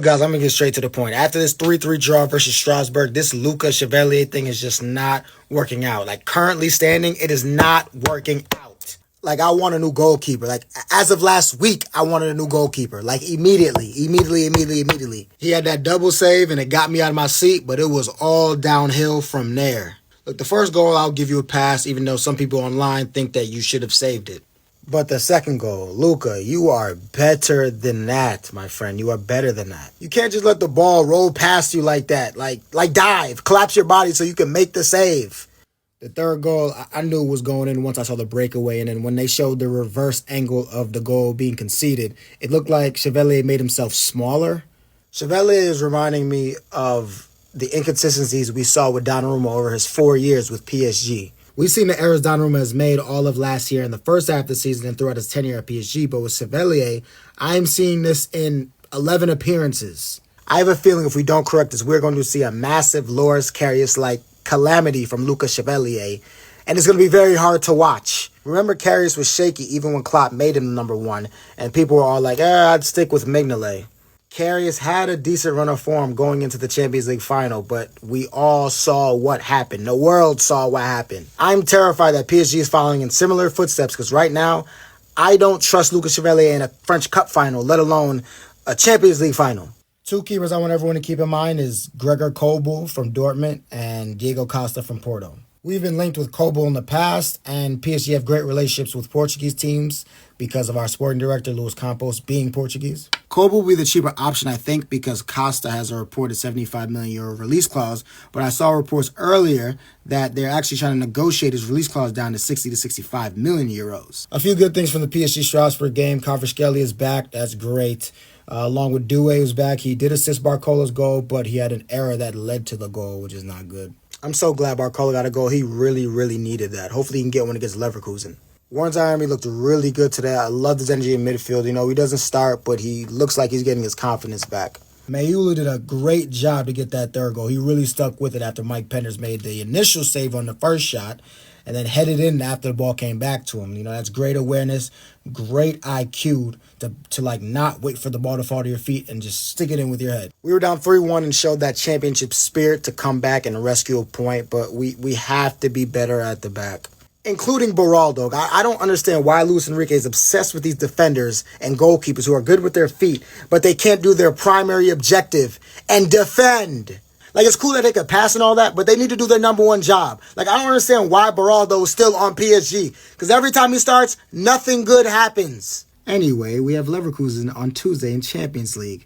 Guys, I'm going to get straight to the point. After this 3-3 draw versus Strasbourg, this Luca Chevalier thing is just not working out. Like, currently standing, it is not working out. Like, I want a new goalkeeper. Like, as of last week, I wanted a new goalkeeper. Like, immediately. He had that double save, and it got me out of my seat, but it was all downhill from there. Look, the first goal, I'll give you a pass, even though some people online think that you should have saved it. But the second goal, Luca, you are better than that, my friend. You are better than that. You can't just let the ball roll past you like that. Like dive, collapse your body so you can make the save. The third goal, I knew was going in once I saw the breakaway. And then when they showed the reverse angle of the goal being conceded, it looked like Chevalier made himself smaller. Chevalier is reminding me of the inconsistencies we saw with Donnarumma over his 4 years with PSG. We've seen the errors Donnarumma has made all of last year in the first half of the season and throughout his tenure at PSG. But with Chevalier, I'm seeing this in 11 appearances. I have a feeling if we don't correct this, we're going to see a massive Loris Karius-like calamity from Luca Chevalier. And it's going to be very hard to watch. Remember, Karius was shaky even when Klopp made him number one. And people were all like, I'd stick with Mignolet. Karius had a decent run of form going into the Champions League final, but we all saw what happened. The world saw what happened. I'm terrified that PSG is following in similar footsteps because right now, I don't trust Lucas Chevalier in a French Cup final, let alone a Champions League final. Two keepers I want everyone to keep in mind is Gregor Kobel from Dortmund and Diogo Costa from Porto. We've been linked with Kobel in the past, and PSG have great relationships with Portuguese teams because of our sporting director, Luis Campos, being Portuguese. Kobel will be the cheaper option, I think, because Costa has a reported €75 million release clause, but I saw reports earlier that they're actually trying to negotiate his release clause down to 60 to 65 million euros. A few good things from the PSG Strasbourg game. Kvaratskhelia is back. That's great. Along with Doué, who's back. He did assist Barcola's goal, but he had an error that led to the goal, which is not good. I'm so glad Barcola got a goal. He really needed that. Hopefully he can get one against Leverkusen. Zaïre-Emery looked really good today. I love his energy in midfield. You know, he doesn't start, but he looks like he's getting his confidence back. Mayulu did a great job to get that third goal. He really stuck with it after Mike Penders made the initial save on the first shot and then headed in after the ball came back to him. You know, that's great awareness, great IQ to like not wait for the ball to fall to your feet and just stick it in with your head. We were down 3-1 and showed that championship spirit to come back and rescue a point, but we have to be better at the back. Including Beraldo. I don't understand why Luis Enrique is obsessed with these defenders and goalkeepers who are good with their feet, but they can't do their primary objective and defend. Like, it's cool that they could pass and all that, but they need to do their number one job. Like, I don't understand why Beraldo is still on PSG, because every time he starts, nothing good happens. Anyway, we have Leverkusen on Tuesday in Champions League.